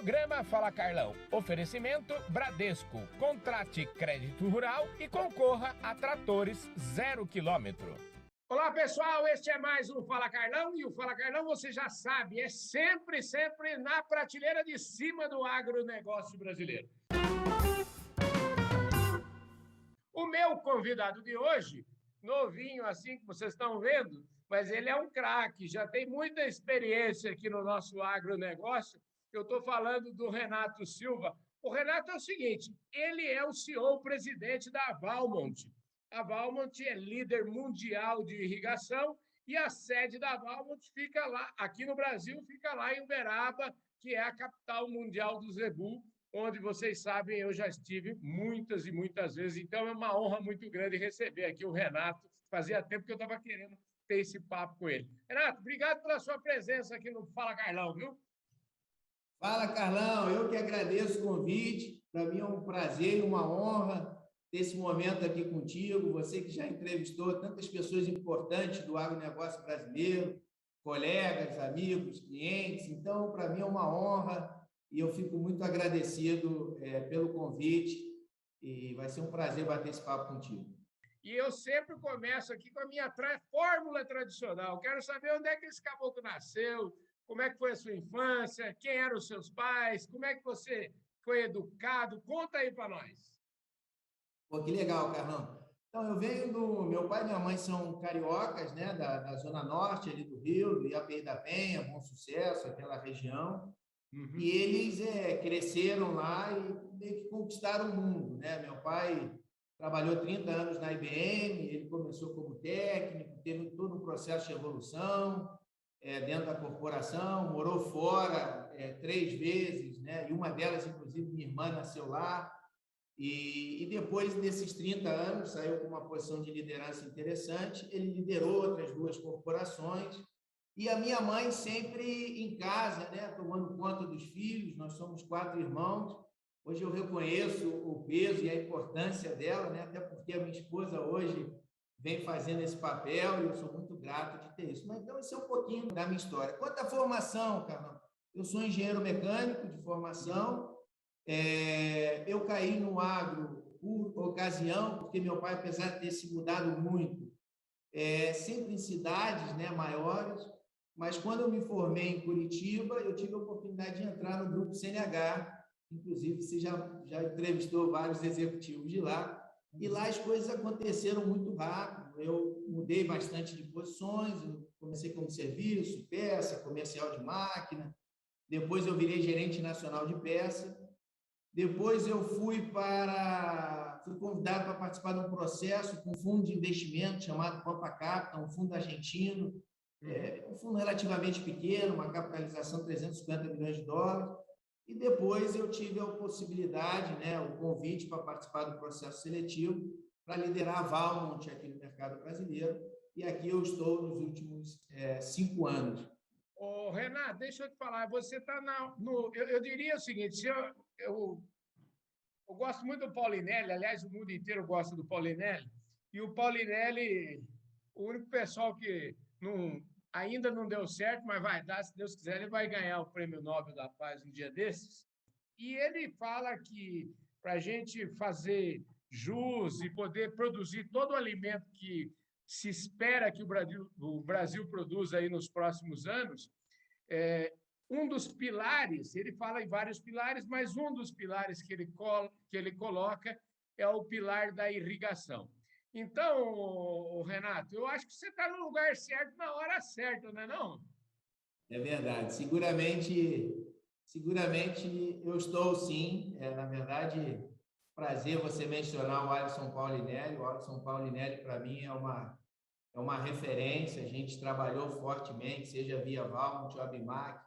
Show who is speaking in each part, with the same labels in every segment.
Speaker 1: Programa Fala Carlão. Oferecimento Bradesco. Contrate crédito rural e concorra a tratores 0 km. Olá, pessoal. Este é mais um Fala Carlão. E o Fala Carlão, você já sabe, é sempre na prateleira de cima do agronegócio brasileiro. O meu convidado de hoje, novinho assim que vocês estão vendo, mas ele é um craque, já tem muita experiência aqui no nosso agronegócio. Eu estou falando do Renato Silva. O Renato é o seguinte, ele é o CEO, presidente da Valmont. A Valmont é líder mundial de irrigação e a sede da Valmont fica lá, aqui no Brasil, fica lá em Uberaba, que é a capital mundial do zebu, onde vocês sabem, eu já estive muitas e muitas vezes. Então, é uma honra muito grande receber aqui o Renato. Fazia tempo que eu estava querendo ter esse papo com ele. Renato, obrigado pela sua presença aqui no Fala Carlão, viu?
Speaker 2: Fala, Carlão. Eu que agradeço o convite. Para mim é um prazer e uma honra ter esse momento aqui contigo. Você que já entrevistou tantas pessoas importantes do agronegócio brasileiro, colegas, amigos, clientes. Então, para mim é uma honra e eu fico muito agradecido pelo convite e vai ser um prazer bater esse papo contigo.
Speaker 1: E eu sempre começo aqui com a minha fórmula tradicional. Quero saber onde é que esse caboclo nasceu, como é que foi a sua infância, quem eram os seus pais, como é que você foi educado? Conta aí para nós.
Speaker 2: Pô, que legal, Carlão. Então, eu venho do... Meu pai e minha mãe são cariocas, né, da Zona Norte, ali do Rio, do Iapeí da Penha, Bom Sucesso, aquela região. Uhum. E eles cresceram lá e meio que conquistaram o mundo, né? Meu pai trabalhou 30 anos na IBM, ele começou como técnico, teve todo um processo de evolução dentro da corporação, morou fora 3 vezes, né? E uma delas, inclusive, minha irmã nasceu lá. E depois desses 30 anos, saiu com uma posição de liderança interessante, ele liderou outras 2 corporações, e a minha mãe sempre em casa, né? Tomando conta dos filhos, nós somos 4 irmãos. Hoje eu reconheço o peso e a importância dela, né? Até porque a minha esposa hoje vem fazendo esse papel e eu sou muito grato de ter isso. Mas então, esse é um pouquinho da minha história. Quanto à formação, Carlão, eu sou engenheiro mecânico de formação. Eu caí no agro por ocasião, porque meu pai, apesar de ter se mudado muito, sempre em cidades, né, maiores, mas quando eu me formei em Curitiba, eu tive a oportunidade de entrar no grupo CNH. Inclusive, você já entrevistou vários executivos de lá, e lá as coisas aconteceram muito rápido. Eu mudei bastante de posições, eu comecei como serviço, peça, comercial de máquina, depois eu virei gerente nacional de peça, depois eu fui convidado para participar de um processo com um fundo de investimento chamado Pampa Capital, um fundo argentino, um fundo relativamente pequeno, uma capitalização de 350 milhões de dólares. E depois eu tive a possibilidade, né, o convite para participar do processo seletivo para liderar a Valmont aqui no mercado brasileiro. E aqui eu estou nos últimos 5 anos.
Speaker 1: Ô, Renato, deixa eu te falar, você está eu diria o seguinte, eu gosto muito do Paulinelli, aliás, o mundo inteiro gosta do Paulinelli, e o Paulinelli, o único pessoal que ainda não deu certo, mas vai dar, se Deus quiser, ele vai ganhar o Prêmio Nobel da Paz um dia desses. E ele fala que para a gente fazer jus e poder produzir todo o alimento que se espera que o Brasil produza aí nos próximos anos, um dos pilares, ele fala em vários pilares, mas um dos pilares que ele coloca é o pilar da irrigação. Então, Renato, eu acho que você está no lugar certo na hora certa, não é não?
Speaker 2: É verdade. Seguramente eu estou sim. Na verdade, prazer você mencionar o Alisson Paulinelli. O Alisson Paulinelli, para mim, é uma referência. A gente trabalhou fortemente, seja via Valmont ou Abimac,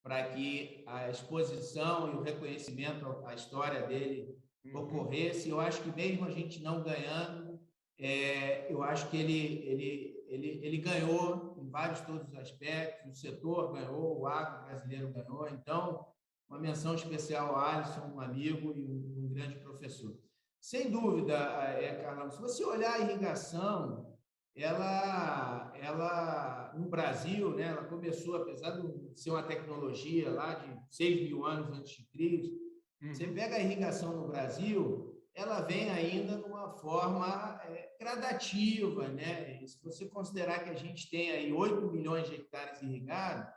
Speaker 2: para que a exposição e o reconhecimento à história dele ocorresse. Eu acho que mesmo a gente não ganhando, eu acho que ele ganhou em todos os aspectos, o setor ganhou, o agro brasileiro ganhou. Então, uma menção especial ao Alisson, um amigo e um grande professor. Sem dúvida, Carlão, se você olhar a irrigação, no Brasil, né, ela começou, apesar de ser uma tecnologia lá de 6.000 anos antes de Cristo, você pega a irrigação no Brasil, ela vem ainda numa forma gradativa, né? E se você considerar que a gente tem aí 8 milhões de hectares irrigados,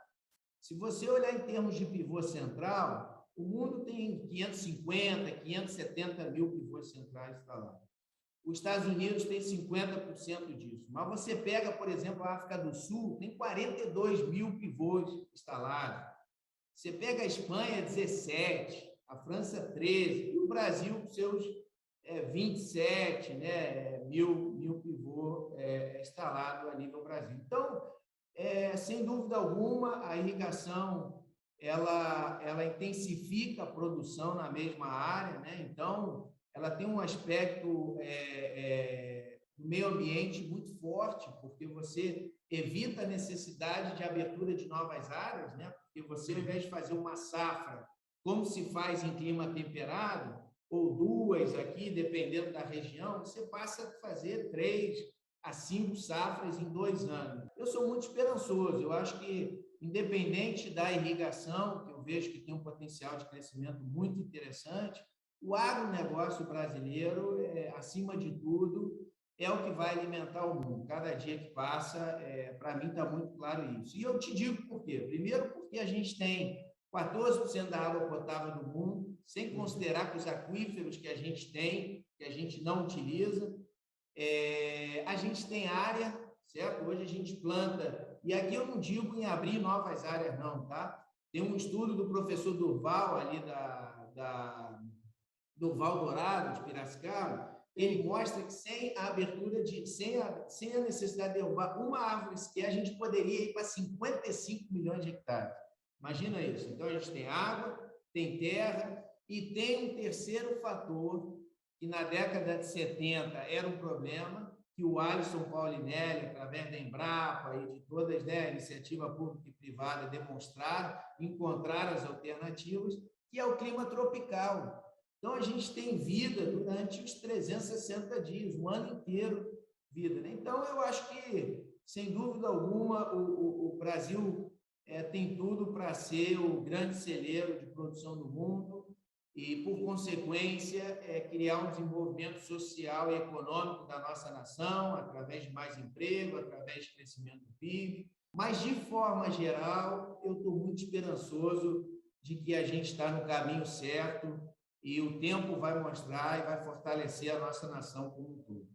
Speaker 2: se você olhar em termos de pivô central, o mundo tem 550, 570 mil pivôs centrais instalados. Os Estados Unidos tem 50% disso. Mas você pega, por exemplo, a África do Sul, tem 42 mil pivôs instalados. Você pega a Espanha, 17, a França, 13, e o Brasil, com seus 27, né, mil pivô instalado a nível Brasil. Então, sem dúvida alguma, a irrigação ela intensifica a produção na mesma área, né? Então, ela tem um aspecto do meio ambiente muito forte, porque você evita a necessidade de abertura de novas áreas, né? Porque você, ao invés de fazer uma safra, como se faz em clima temperado, ou 2 aqui, dependendo da região, você passa a fazer 3 a 5 safras em 2 anos. Eu sou muito esperançoso, eu acho que, independente da irrigação, que eu vejo que tem um potencial de crescimento muito interessante, o agronegócio brasileiro, acima de tudo, é o que vai alimentar o mundo. Cada dia que passa, para mim está muito claro isso. E eu te digo por quê. Primeiro, porque a gente tem 14% da água potável do mundo, sem considerar que os aquíferos que a gente tem, que a gente não utiliza. A gente tem área, certo? Hoje a gente planta, e aqui eu não digo em abrir novas áreas, não, tá? Tem um estudo do professor Durval, ali do Val Dourado, de Piracicaba, ele mostra que sem a abertura sem a necessidade de derrubar uma árvore sequer, a gente poderia ir para 55 milhões de hectares. Imagina isso. Então, a gente tem água, tem terra e tem um terceiro fator que na década de 70 era um problema, que o Alisson Paulinelli, através da Embrapa e de todas, né, a iniciativa pública e privada, demonstraram, encontraram as alternativas, que é o clima tropical. Então, a gente tem vida durante os 360 dias, um ano inteiro vida, né? Então, eu acho que, sem dúvida alguma, o Brasil tem tudo para ser o grande celeiro de produção do mundo e, por consequência, criar um desenvolvimento social e econômico da nossa nação, através de mais emprego, através de crescimento do PIB. Mas, de forma geral, eu estou muito esperançoso de que a gente está no caminho certo e o tempo vai mostrar e vai fortalecer a nossa nação como um todo.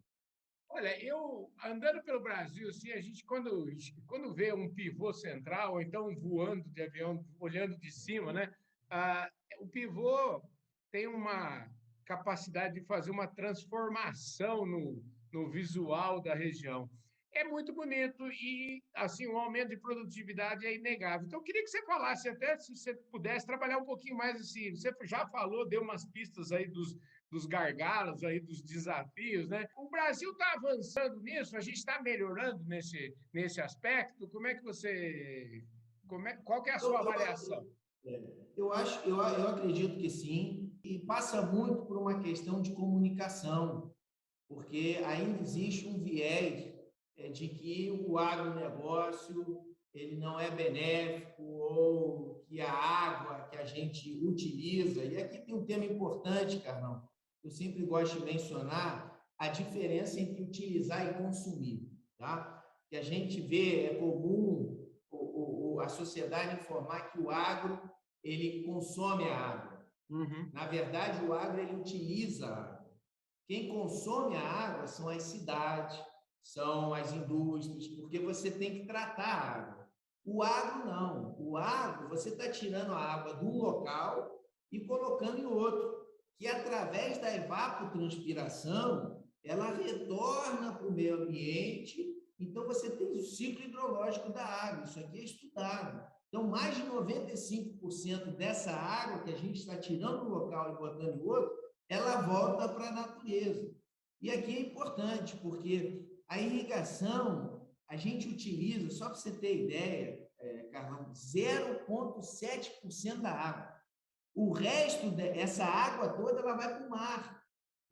Speaker 1: Olha, eu andando pelo Brasil, assim, a gente quando vê um pivô central, ou então voando de avião, olhando de cima, né? O pivô tem uma capacidade de fazer uma transformação no visual da região. É muito bonito e, assim, o aumento de produtividade é inegável. Então, eu queria que você falasse, até se você pudesse trabalhar um pouquinho mais assim. Você já falou, deu umas pistas aí dos gargalos, aí dos desafios, né? O Brasil está avançando nisso, a gente está melhorando nesse aspecto. Como é que você, qual que é a sua avaliação?
Speaker 2: Eu acredito que sim, e passa muito por uma questão de comunicação, porque ainda existe um viés de que o agronegócio ele não é benéfico ou que a água que a gente utiliza, e aqui tem um tema importante, Carlão, eu sempre gosto de mencionar a diferença entre utilizar e consumir, tá? Que a gente vê, é comum a sociedade informar que o agro ele consome a água. Na verdade, o agro ele utiliza a água. Quem consome a água são as cidades, são as indústrias, porque você tem que tratar a água. O agro não. O agro, você está tirando a água de um local e colocando em outro, que através da evapotranspiração, ela retorna para o meio ambiente. Então, você tem o ciclo hidrológico da água. Isso aqui é estudado. Então, mais de 95% dessa água que a gente está tirando do local e botando em outro, ela volta para a natureza. E aqui é importante, porque a irrigação, a gente utiliza, só para você ter ideia, Carlão, 0,7% da água. O resto dessa água toda ela vai para o mar.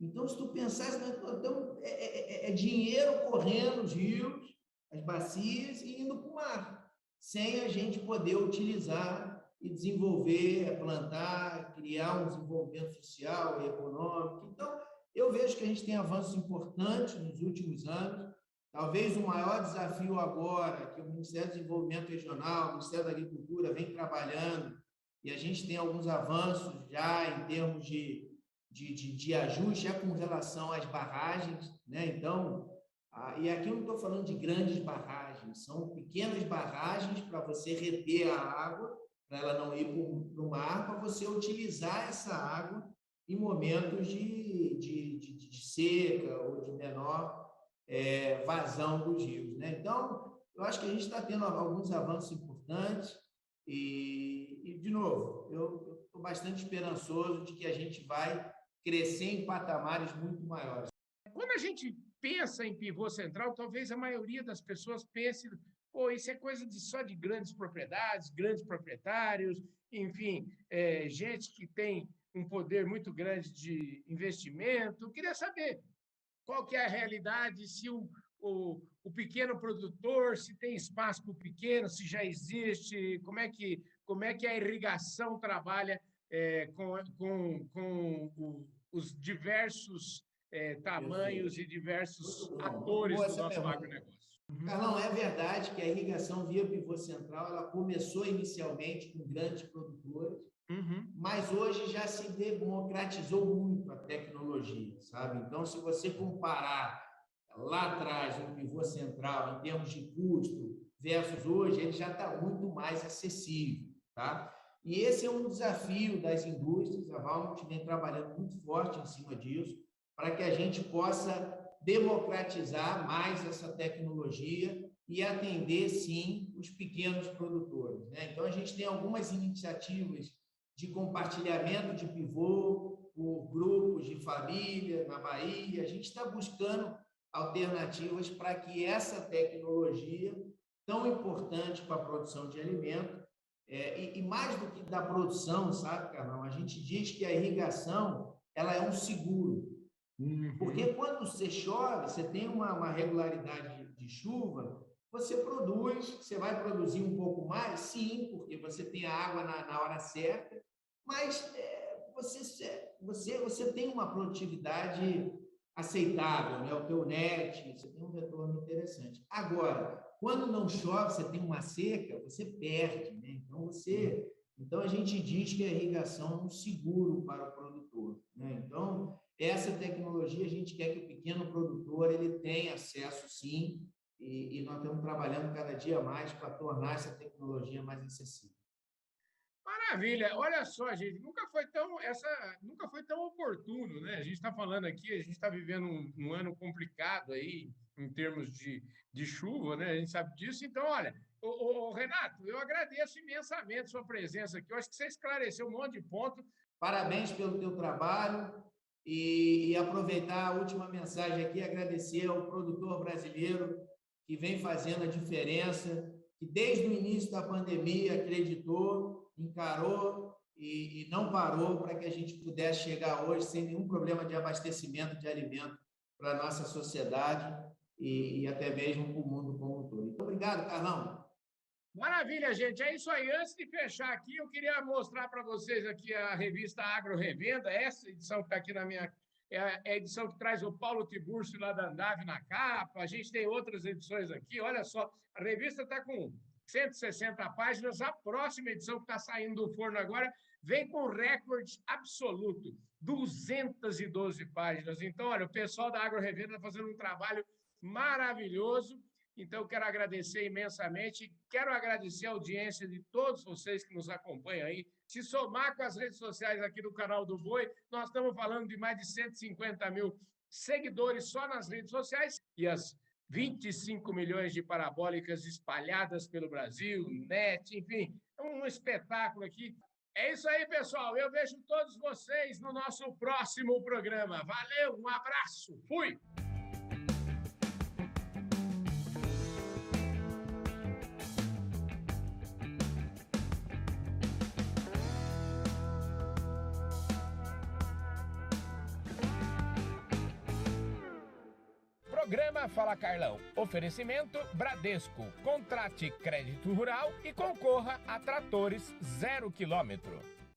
Speaker 2: Então, se tu pensasse, então, é dinheiro correndo os rios, as bacias e indo para o mar, sem a gente poder utilizar e desenvolver, plantar, criar um desenvolvimento social e econômico. Então, eu vejo que a gente tem avanços importantes nos últimos anos. Talvez o maior desafio agora, que o Ministério do Desenvolvimento Regional, o Ministério da Agricultura vem trabalhando, e a gente tem alguns avanços já em termos de ajuste já com relação às barragens, né? Então, e aqui eu não estou falando de grandes barragens, são pequenas barragens para você reter a água, para ela não ir para o mar, para você utilizar essa água em momentos de seca ou de menor vazão dos rios, né? Então, eu acho que a gente está tendo alguns avanços importantes e de novo, eu estou bastante esperançoso de que a gente vai crescer em patamares muito maiores.
Speaker 1: Quando a gente pensa em pivô central, talvez a maioria das pessoas pense, pô, isso é coisa só de grandes propriedades, grandes proprietários, enfim, gente que tem um poder muito grande de investimento. Eu queria saber qual que é a realidade, se o pequeno produtor, se tem espaço para o pequeno, se já existe, como é que a irrigação trabalha com os diversos tamanhos e diversos atores do nosso agronegócio.
Speaker 2: Carlão, é verdade que a irrigação via pivô central ela começou inicialmente com grandes produtores, mas hoje já se democratizou muito a tecnologia, sabe? Então, se você comparar lá atrás um pivô central em termos de custo versus hoje, ele já está muito mais acessível, tá? E esse é um desafio das indústrias, a Valmont vem trabalhando muito forte em cima disso, para que a gente possa democratizar mais essa tecnologia e atender, sim, os pequenos produtores, né? Então, a gente tem algumas iniciativas de compartilhamento de pivô por grupos de família na Bahia. A gente está buscando alternativas para que essa tecnologia, tão importante para a produção de alimento, e mais do que da produção, sabe, Carlão? A gente diz que a irrigação ela é um seguro. Porque quando você chove, você tem uma regularidade de chuva, você produz, você vai produzir um pouco mais, sim, porque você tem a água na hora certa, mas você tem uma produtividade aceitável, né? O teu net, você tem um retorno interessante. Agora, quando não chove, você tem uma seca, você perde, né? Então a gente diz que a irrigação é um seguro para o produtor, né? Então, essa tecnologia a gente quer que o pequeno produtor ele tenha acesso, sim, e nós estamos trabalhando cada dia mais para tornar essa tecnologia mais acessível.
Speaker 1: Maravilha! Olha só, gente, nunca foi tão oportuno, né? A gente está falando aqui, a gente está vivendo um ano complicado aí em termos de chuva, né? A gente sabe disso. Então, olha, Renato, eu agradeço imensamente a sua presença aqui. Eu acho que você esclareceu um monte de ponto.
Speaker 2: Parabéns pelo teu trabalho e aproveitar a última mensagem aqui, agradecer ao produtor brasileiro que vem fazendo a diferença, que desde o início da pandemia acreditou, encarou e não parou para que a gente pudesse chegar hoje sem nenhum problema de abastecimento de alimento para a nossa sociedade e até mesmo para o mundo como um todo. Então, obrigado, Carlão.
Speaker 1: Maravilha, gente. É isso aí. Antes de fechar aqui, eu queria mostrar para vocês aqui a revista Agro Revenda. Essa edição que está aqui na minha... É a edição que traz o Paulo Tiburcio lá da Andave na capa. A gente tem outras edições aqui. Olha só, a revista está com 160 páginas. A próxima edição que está saindo do forno agora vem com recorde absoluto, 212 páginas. Então, olha, o pessoal da Agro Revenda está fazendo um trabalho maravilhoso. Então, quero agradecer imensamente, quero agradecer a audiência de todos vocês que nos acompanham aí. Se somar com as redes sociais aqui do canal do Boi, nós estamos falando de mais de 150 mil seguidores só nas redes sociais e as 25 milhões de parabólicas espalhadas pelo Brasil, net, enfim, é um espetáculo aqui. É isso aí, pessoal. Eu vejo todos vocês no nosso próximo programa. Valeu, um abraço, fui!
Speaker 3: Programa Fala Carlão. Oferecimento Bradesco. Contrate crédito rural e concorra a tratores 0 km.